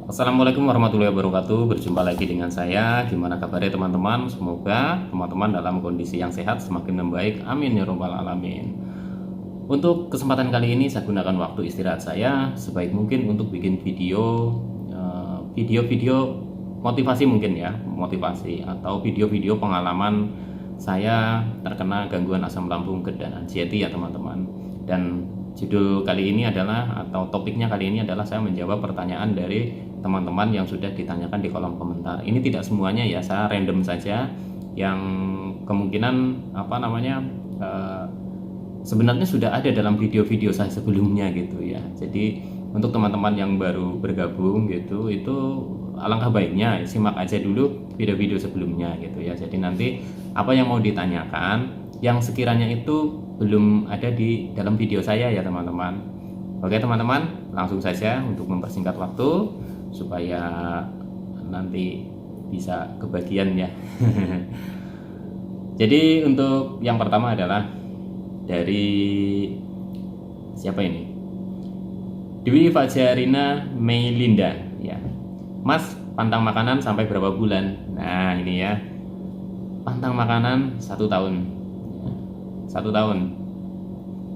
Assalamualaikum warahmatullahi wabarakatuh. Berjumpa lagi dengan saya. Gimana kabarnya teman-teman? Semoga teman-teman dalam kondisi yang sehat semakin membaik. Amin ya robbal alamin. Untuk kesempatan kali ini saya gunakan waktu istirahat saya sebaik mungkin untuk bikin video-video motivasi mungkin ya, motivasi atau video-video pengalaman saya terkena gangguan asam lambung dan anxiety ya teman-teman. Dan judul kali ini adalah atau topiknya kali ini adalah saya menjawab pertanyaan dari teman-teman yang sudah ditanyakan di kolom komentar. Ini tidak semuanya ya, saya random saja yang kemungkinan sebenarnya sudah ada dalam video-video saya sebelumnya gitu ya. Jadi untuk teman-teman yang baru bergabung gitu, itu alangkah baiknya simak aja dulu video-video sebelumnya gitu ya. Jadi nanti apa yang mau ditanyakan yang sekiranya itu belum ada di dalam video saya ya teman-teman. Oke teman-teman, langsung saja untuk mempersingkat waktu supaya nanti bisa kebagian ya. Jadi untuk yang pertama adalah dari siapa ini? Dewi Fajarina Meilinda ya. Mas, pantang makanan sampai berapa bulan? Nah ini ya, pantang makanan 1 tahun. 1 tahun.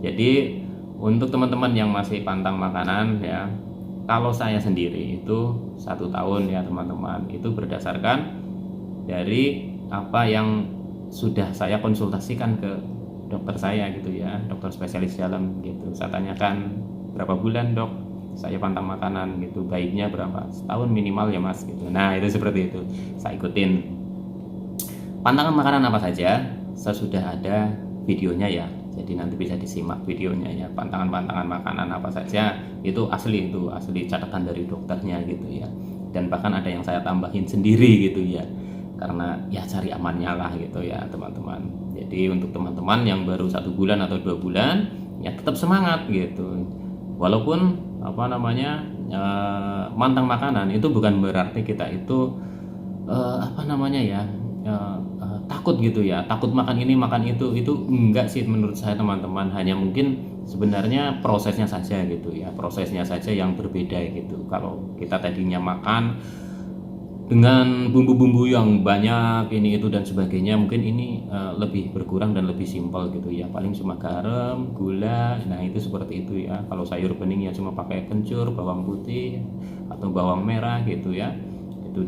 Jadi untuk teman-teman yang masih pantang makanan ya, kalau saya sendiri itu 1 tahun ya teman-teman, itu berdasarkan dari apa yang sudah saya konsultasikan ke dokter saya gitu ya, dokter spesialis dalam gitu. Saya tanyakan berapa bulan dok saya pantang makanan gitu, baiknya berapa, setahun minimal ya mas gitu. Nah itu seperti itu, saya ikutin. Pantangan makanan apa saja saya sudah ada videonya ya, jadi nanti bisa disimak videonya ya. Pantangan-pantangan makanan apa saja itu asli catatan dari dokternya gitu ya, dan bahkan ada yang saya tambahin sendiri gitu ya, karena ya cari amannya lah gitu ya teman-teman. Jadi untuk teman-teman yang baru 1 bulan atau 2 bulan ya tetap semangat gitu, walaupun mantang makanan itu bukan berarti kita itu takut gitu ya, takut makan ini makan itu enggak sih menurut saya teman-teman. Hanya mungkin sebenarnya prosesnya saja gitu ya, prosesnya saja yang berbeda gitu. Kalau kita tadinya makan dengan bumbu-bumbu yang banyak ini itu dan sebagainya, mungkin ini lebih berkurang dan lebih simpel gitu ya, paling cuma garam, gula, nah itu seperti itu ya. Kalau sayur bening ya cuma pakai kencur, bawang putih atau bawang merah gitu ya, itu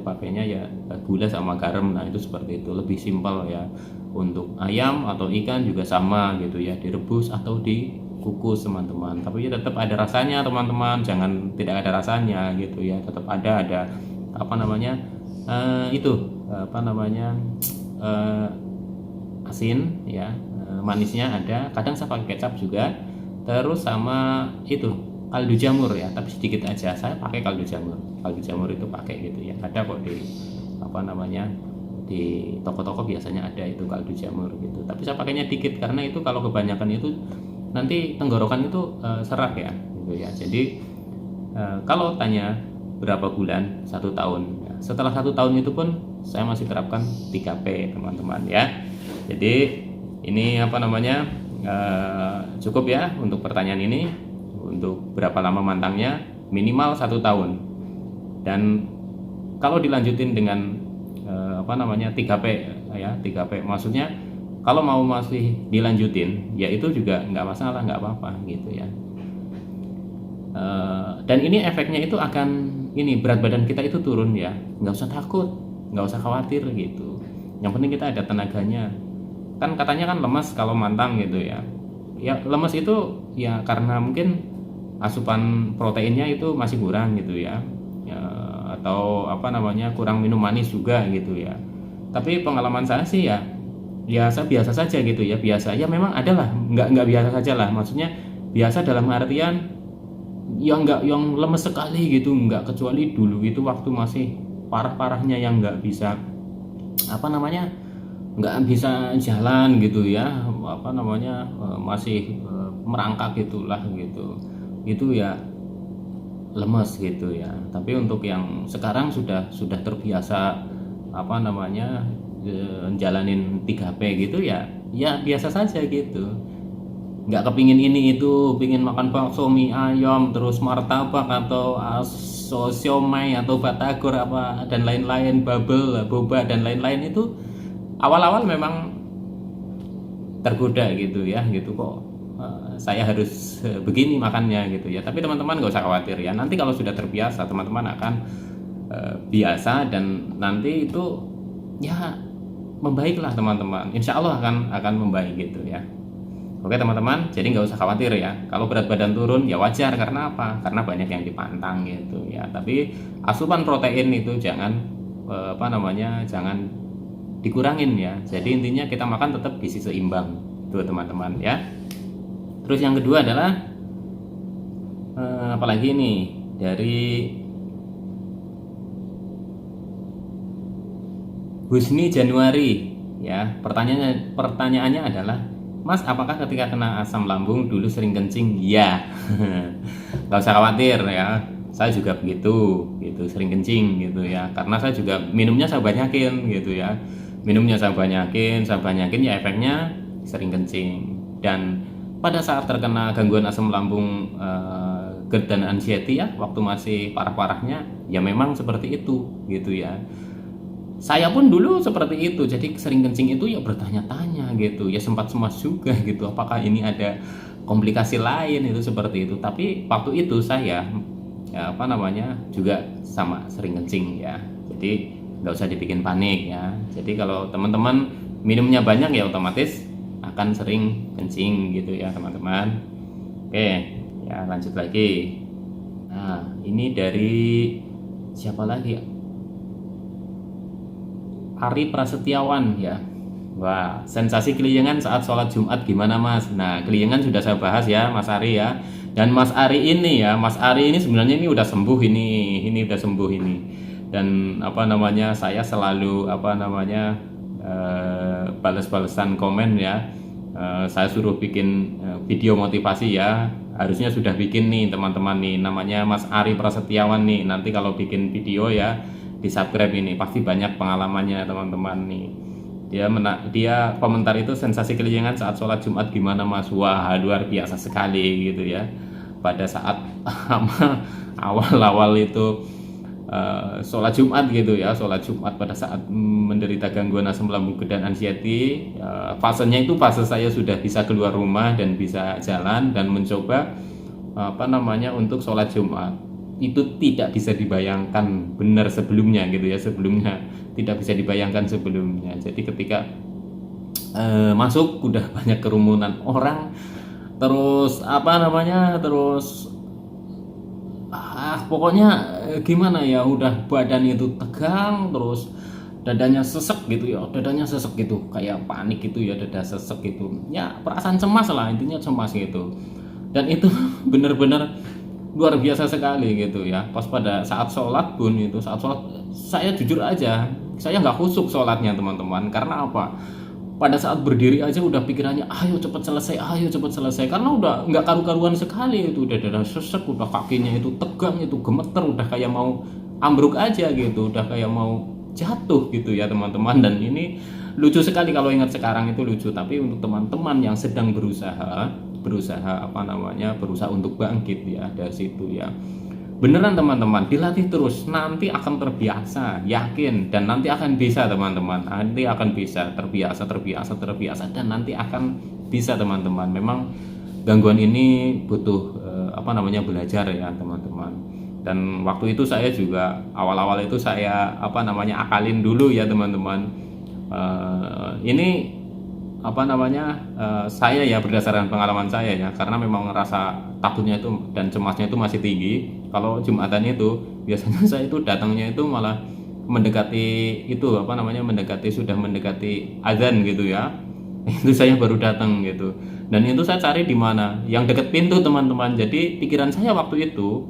pakainya ya gula sama garam. Nah itu seperti itu, lebih simpel ya. Untuk ayam atau ikan juga sama gitu ya, direbus atau dikukus teman-teman, tapi ya tetap ada rasanya teman-teman, jangan tidak ada rasanya gitu ya, tetap ada asin ya, manisnya ada, kadang saya pakai kecap juga, terus sama itu kaldu jamur ya, tapi sedikit aja saya pakai kaldu jamur itu pakai gitu ya, ada kok di toko-toko biasanya ada itu kaldu jamur gitu, tapi saya pakainya dikit karena itu kalau kebanyakan itu nanti tenggorokan itu serak ya gitu ya. Jadi kalau tanya berapa bulan, 1 tahun ya. Setelah 1 tahun itu pun saya masih terapkan 3P teman-teman ya. Jadi ini cukup ya untuk pertanyaan ini. Untuk berapa lama mantangnya, minimal 1 tahun, dan kalau dilanjutin dengan 3P ya, 3P maksudnya kalau mau masih dilanjutin ya itu juga nggak masalah, nggak apa-apa gitu ya. Dan ini efeknya itu akan berat badan kita itu turun ya, nggak usah takut, nggak usah khawatir gitu, yang penting kita ada tenaganya. Kan katanya kan lemas kalau mantang gitu ya, ya lemas itu ya karena mungkin asupan proteinnya itu masih kurang gitu ya, atau kurang minum manis juga gitu ya. Tapi pengalaman saya sih ya saya biasa saja gitu ya, biasa ya, memang adalah nggak biasa saja lah, maksudnya biasa dalam artian yang nggak yang lemes sekali gitu, nggak, kecuali dulu itu waktu masih parah-parahnya yang nggak bisa nggak bisa jalan gitu ya, masih merangkak gitulah gitu, itu ya lemes gitu ya. Tapi untuk yang sekarang sudah terbiasa jalanin 3P gitu ya biasa saja gitu. nggak kepingin ini itu, pingin makan bakso, mie ayam, terus martabak atau siomay atau batagor apa dan lain-lain, bubble, boba dan lain-lain, itu awal-awal memang tergoda gitu ya, gitu kok saya harus begini makannya gitu ya. Tapi teman-teman nggak usah khawatir ya, nanti kalau sudah terbiasa teman-teman akan biasa, dan nanti itu ya membaiklah teman-teman, insya Allah akan membaik gitu ya. Oke teman-teman, jadi nggak usah khawatir ya kalau berat badan turun, ya wajar. Karena apa? Karena banyak yang dipantang gitu ya. Tapi asupan protein itu jangan jangan dikurangin ya. Jadi intinya kita makan tetap gizi seimbang itu teman-teman ya. Terus yang kedua adalah apalagi nih dari Husni Januari ya, pertanyaannya adalah, Mas, apakah ketika kena asam lambung dulu sering kencing? Ya, nggak usah khawatir ya, saya juga begitu, gitu, sering kencing gitu ya, karena saya juga minumnya saya banyakin gitu ya, saya banyakin ya, efeknya sering kencing. Dan pada saat terkena gangguan asam lambung GERD dan anxiety ya, waktu masih parah-parahnya, ya memang seperti itu gitu ya. Saya pun dulu seperti itu, jadi sering kencing itu ya bertanya-tanya gitu ya, sempat cemas juga gitu, apakah ini ada komplikasi lain itu seperti itu. Tapi waktu itu saya ya juga sama sering kencing ya, jadi nggak usah dibikin panik ya. Jadi kalau teman-teman minumnya banyak ya otomatis akan sering kencing gitu ya teman-teman. Oke ya, lanjut lagi. Nah ini dari siapa lagi? Ari Prasetyawan ya. Wah, sensasi keliengan saat sholat Jumat gimana Mas? Nah, keliengan sudah saya bahas ya Mas Ari ya. Dan Mas Ari ini ya, Mas Ari ini sebenarnya ini udah sembuh ini udah sembuh ini. Dan saya selalu balas-balasan komen ya. Saya suruh bikin video motivasi ya. Harusnya sudah bikin nih teman-teman nih, namanya Mas Ari Prasetyawan nih. Nanti kalau bikin video ya di subscribe ini, pasti banyak pengalamannya teman-teman nih. Dia komentar itu, sensasi keliengan saat sholat Jumat gimana Mas? Wah, luar biasa sekali gitu ya. Pada saat awal-awal itu sholat Jumat gitu ya, sholat Jumat pada saat menderita gangguan asam lambung dan anxiety, fasenya itu fase saya sudah bisa keluar rumah dan bisa jalan dan mencoba untuk sholat Jumat. Itu tidak bisa dibayangkan benar sebelumnya gitu ya, sebelumnya tidak bisa dibayangkan sebelumnya. Jadi ketika masuk udah banyak kerumunan orang, terus pokoknya gimana ya, udah badan itu tegang, terus dadanya sesek gitu, kayak panik gitu ya, dada sesek gitu ya, perasaan cemas lah, intinya cemas gitu. Dan itu bener-bener luar biasa sekali gitu ya. Pas pada saat sholat pun itu, saya jujur aja, saya nggak khusyuk sholatnya teman-teman. Karena apa? Pada saat berdiri aja udah pikirannya ayo cepet selesai, karena udah nggak karu-karuan sekali itu, udah dada sesek, udah kakinya itu tegang, itu gemeter, udah kayak mau ambruk aja gitu, udah kayak mau jatuh gitu ya teman-teman. Dan ini lucu sekali kalau ingat sekarang, itu lucu. Tapi untuk teman-teman yang sedang berusaha untuk bangkit ya dari situ ya, beneran teman-teman, dilatih terus, nanti akan terbiasa, yakin, dan nanti akan bisa teman-teman, nanti akan bisa terbiasa, dan nanti akan bisa teman-teman. Memang gangguan ini butuh belajar ya teman-teman. Dan waktu itu saya juga awal-awal itu saya akalin dulu ya teman-teman. Ini saya ya berdasarkan pengalaman saya ya, karena memang rasa takutnya itu dan cemasnya itu masih tinggi. Kalau Jumatan itu biasanya saya itu datangnya itu malah mendekati sudah mendekati azan gitu ya. Itu saya baru datang gitu. Dan itu saya cari di mana? Yang dekat pintu teman-teman. Jadi pikiran saya waktu itu,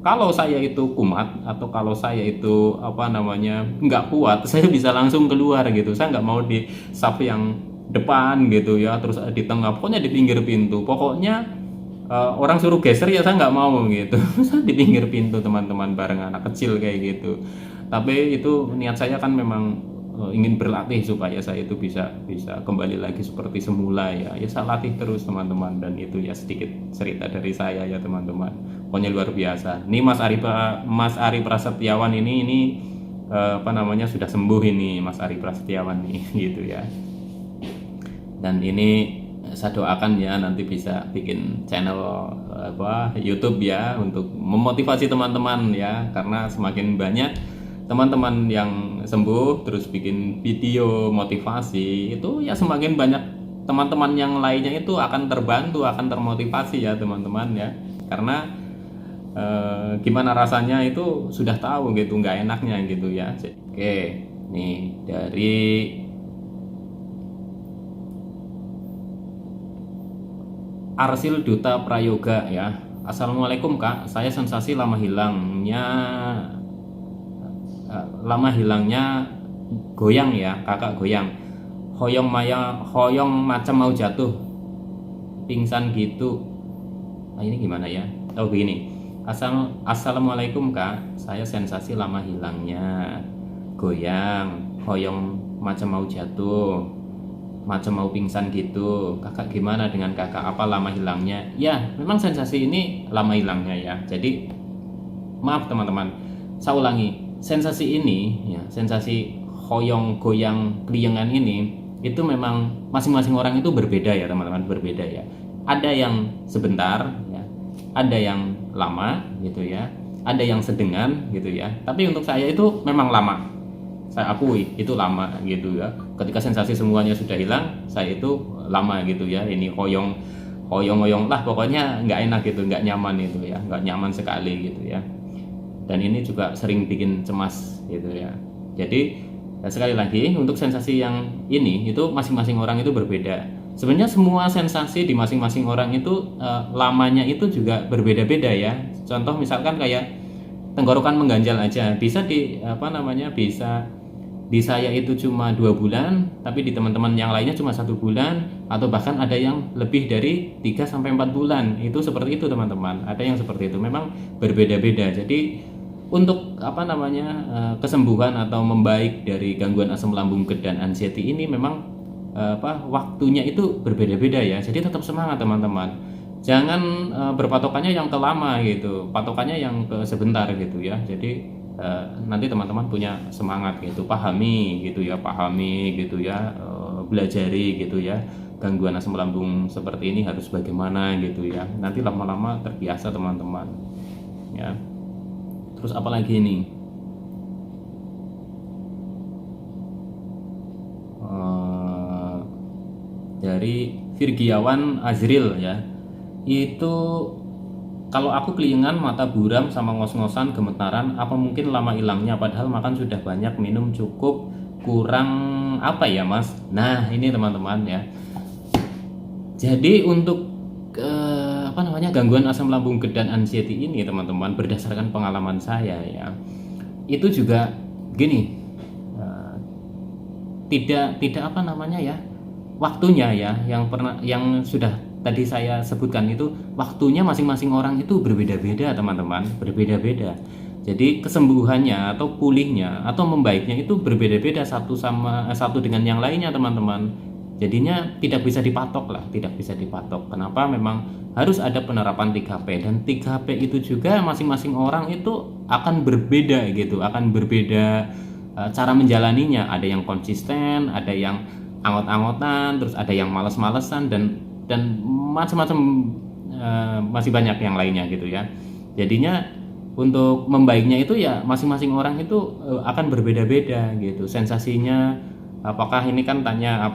kalau saya itu kumat atau kalau saya itu nggak kuat, saya bisa langsung keluar gitu. Saya nggak mau di saf yang depan gitu ya, terus di tengah, pokoknya di pinggir pintu. Pokoknya orang suruh geser ya saya nggak mau gitu. Saya di pinggir pintu teman-teman, bareng anak kecil kayak gitu. Tapi itu niat saya kan memang ingin berlatih supaya saya itu bisa bisa kembali lagi seperti semula ya. Ya saya latih terus teman-teman, dan itu ya sedikit cerita dari saya ya teman-teman. Pokoknya luar biasa. Ini Mas Ari Prasetyawan ini apa namanya, sudah sembuh ini Mas Ari Prasetyawan nih gitu ya. Dan ini saya doakan ya nanti bisa bikin channel YouTube ya, untuk memotivasi teman-teman ya, karena semakin banyak teman-teman yang sembuh terus bikin video motivasi itu ya, semakin banyak teman-teman yang lainnya itu akan terbantu, akan termotivasi ya teman-teman ya. Karena gimana rasanya itu sudah tahu gitu, nggak enaknya gitu ya. Oke, nih dari Arsil Duta Prayoga ya. Assalamualaikum Kak, saya sensasi lama hilangnya goyang ya, kakak goyang. Hoyong macam mau jatuh, pingsan gitu. Nah ini gimana ya? Oh begini. Assalamualaikum Kak, saya sensasi lama hilangnya goyang, hoyong macam mau jatuh, macam mau pingsan gitu. Kakak gimana dengan kakak, apa lama hilangnya? Ya memang sensasi ini lama hilangnya ya. Jadi maaf teman-teman, saya ulangi, sensasi ini ya, sensasi hoyong goyang keliengan ini itu memang masing-masing orang itu berbeda ya teman-teman, berbeda ya. Ada yang sebentar ya, ada yang lama gitu ya, ada yang sedengan gitu ya. Tapi untuk saya itu memang lama, saya akui itu lama gitu ya. Ketika sensasi semuanya sudah hilang, saya itu lama gitu ya. Ini hoyong lah pokoknya nggak enak gitu, nggak nyaman itu ya, nggak nyaman sekali gitu ya. Dan ini juga sering bikin cemas gitu ya. Jadi sekali lagi, untuk sensasi yang ini itu masing-masing orang itu berbeda. Sebenarnya semua sensasi di masing-masing orang itu lamanya itu juga berbeda-beda ya. Contoh misalkan kayak tenggorokan mengganjal aja, bisa bisa di saya itu cuma 2 bulan, tapi di teman-teman yang lainnya cuma 1 bulan, atau bahkan ada yang lebih dari 3-4 bulan. Itu seperti itu teman-teman, ada yang seperti itu, memang berbeda-beda. Jadi untuk kesembuhan atau membaik dari gangguan asam lambung dan anxiety ini memang waktunya itu berbeda-beda ya. Jadi tetap semangat teman-teman, jangan berpatokannya yang lama gitu, patokannya yang sebentar gitu ya. Jadi nanti teman-teman punya semangat gitu, pahami gitu ya, belajari gitu ya, gangguan asam lambung seperti ini harus bagaimana gitu ya. Nanti lama-lama terbiasa teman-teman ya. Terus apalagi ini, dari Virgiawan Azril ya, itu kalau aku keliengan, mata buram sama ngos-ngosan, gemetaran, apa mungkin lama hilangnya, padahal makan sudah banyak, minum cukup, kurang apa ya Mas? Nah ini teman-teman ya, jadi untuk gangguan asam lambung dan anxiety ini teman-teman, berdasarkan pengalaman saya ya, itu juga gini, tidak waktunya ya, yang sudah tadi saya sebutkan itu, waktunya masing-masing orang itu berbeda-beda teman-teman, berbeda-beda. Jadi kesembuhannya atau pulihnya atau membaiknya itu berbeda-beda satu dengan yang lainnya teman-teman. Jadinya tidak bisa dipatok lah, tidak bisa dipatok. Kenapa? Memang harus ada penerapan 3P, dan 3P itu juga masing-masing orang itu akan berbeda gitu, akan berbeda cara menjalaninya. Ada yang konsisten, ada yang angot-angotan, terus ada yang males-malesan, dan macam-macam, masih banyak yang lainnya gitu ya. Jadinya untuk membaiknya itu ya masing-masing orang itu akan berbeda-beda gitu sensasinya. Apakah ini kan tanya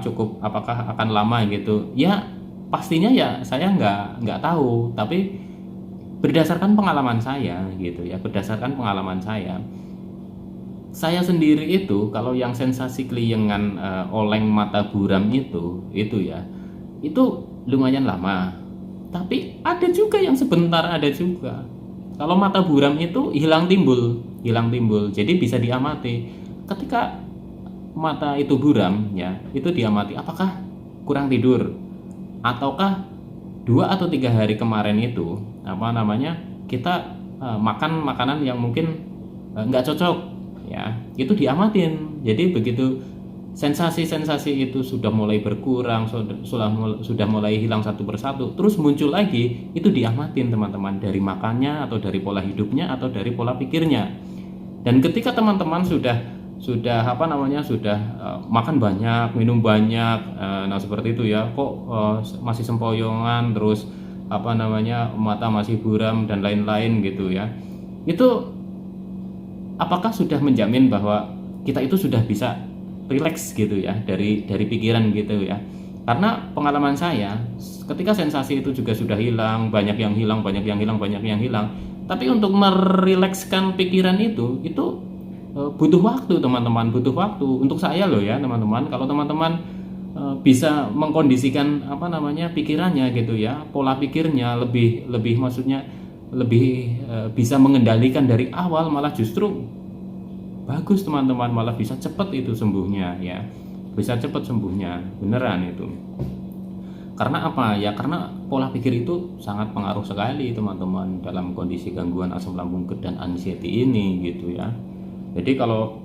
cukup, apakah akan lama gitu ya, pastinya ya saya nggak tahu, tapi berdasarkan pengalaman saya gitu ya, berdasarkan pengalaman saya sendiri itu, kalau yang sensasi keliengan, oleng, mata buram itu ya, itu lumayan lama. Tapi ada juga yang sebentar, ada juga. Kalau mata buram itu hilang timbul, jadi bisa diamati. Ketika mata itu buram ya, itu diamati apakah kurang tidur, ataukah 2 atau 3 hari kemarin itu kita makan makanan yang mungkin nggak cocok ya, itu diamatin. Jadi begitu sensasi-sensasi itu sudah mulai berkurang, sudah mulai hilang satu persatu, terus muncul lagi, itu diamatin teman-teman, dari makannya atau dari pola hidupnya atau dari pola pikirnya. Dan ketika teman-teman sudah apa namanya, sudah makan banyak, minum banyak, nah seperti itu ya, kok masih sempoyongan, terus apa namanya, mata masih buram dan lain-lain gitu ya, itu apakah sudah menjamin bahwa kita itu sudah bisa rileks gitu ya dari pikiran gitu ya? Karena pengalaman saya, ketika sensasi itu juga sudah hilang, banyak yang hilang, tapi untuk merilekskan pikiran itu butuh waktu teman-teman, butuh waktu untuk saya loh ya teman-teman. Kalau teman-teman bisa mengkondisikan apa namanya pikirannya gitu ya, pola pikirnya lebih maksudnya lebih bisa mengendalikan dari awal, malah justru bagus teman-teman, malah bisa cepat itu sembuhnya ya, bisa cepat sembuhnya beneran itu. Karena apa ya, karena pola pikir itu sangat pengaruh sekali teman-teman dalam kondisi gangguan asam lambung dan anxiety ini gitu ya. Jadi kalau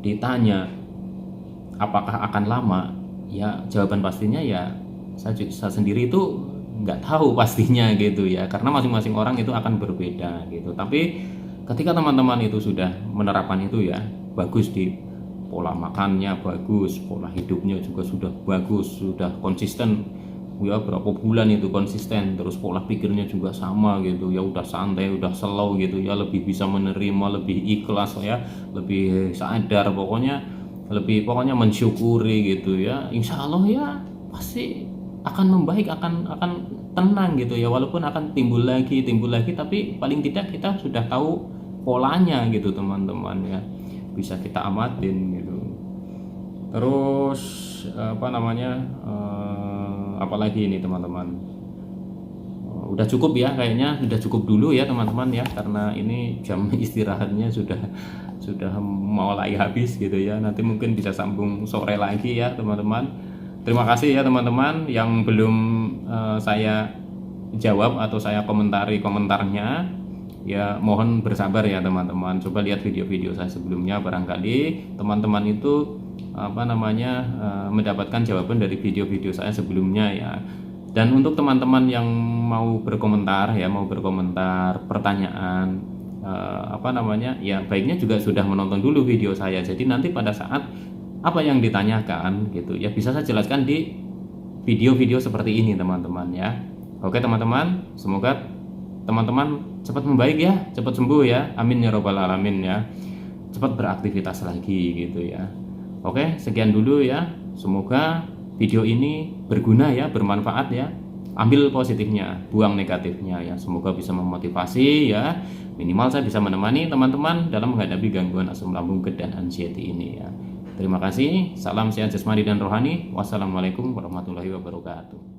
ditanya apakah akan lama, ya jawaban pastinya ya saya sendiri itu nggak tahu pastinya gitu ya, karena masing-masing orang itu akan berbeda gitu. Tapi ketika teman-teman itu sudah menerapkan itu ya, bagus, di pola makannya bagus, pola hidupnya juga sudah bagus, sudah konsisten ya, berapa bulan itu konsisten, terus pola pikirnya juga sama gitu ya, udah santai, udah slow gitu ya, lebih bisa menerima, lebih ikhlas ya, lebih sadar, pokoknya mensyukuri gitu ya, insya Allah ya pasti akan membaik, akan tenang gitu ya, walaupun akan timbul lagi, tapi paling tidak kita sudah tahu polanya gitu teman-teman ya, bisa kita amatin gitu. Terus apa namanya, apalagi ini teman-teman, udah cukup ya, kayaknya sudah cukup dulu ya teman-teman ya, karena ini jam istirahatnya sudah mulai habis gitu ya, nanti mungkin bisa sambung sore lagi ya teman-teman. Terima kasih ya teman-teman yang belum saya jawab atau saya komentari komentarnya ya, mohon bersabar ya teman-teman. Coba lihat video-video saya sebelumnya, barangkali teman-teman itu apa namanya mendapatkan jawaban dari video-video saya sebelumnya ya. Dan untuk teman-teman yang mau berkomentar ya, mau berkomentar pertanyaan apa namanya ya, baiknya juga sudah menonton dulu video saya, jadi nanti pada saat apa yang ditanyakan gitu ya, bisa saya jelaskan di video-video seperti ini teman-teman ya. Oke teman-teman, semoga teman-teman cepat membaik ya, cepat sembuh ya, amin ya robbal alamin ya, cepat beraktivitas lagi gitu ya. Oke, sekian dulu ya, semoga video ini berguna ya, bermanfaat ya, ambil positifnya, buang negatifnya ya, semoga bisa memotivasi ya, minimal saya bisa menemani teman-teman dalam menghadapi gangguan asam lambung dan anxiety ini ya. Terima kasih, salam sehat jasmani dan rohani, wassalamualaikum warahmatullahi wabarakatuh.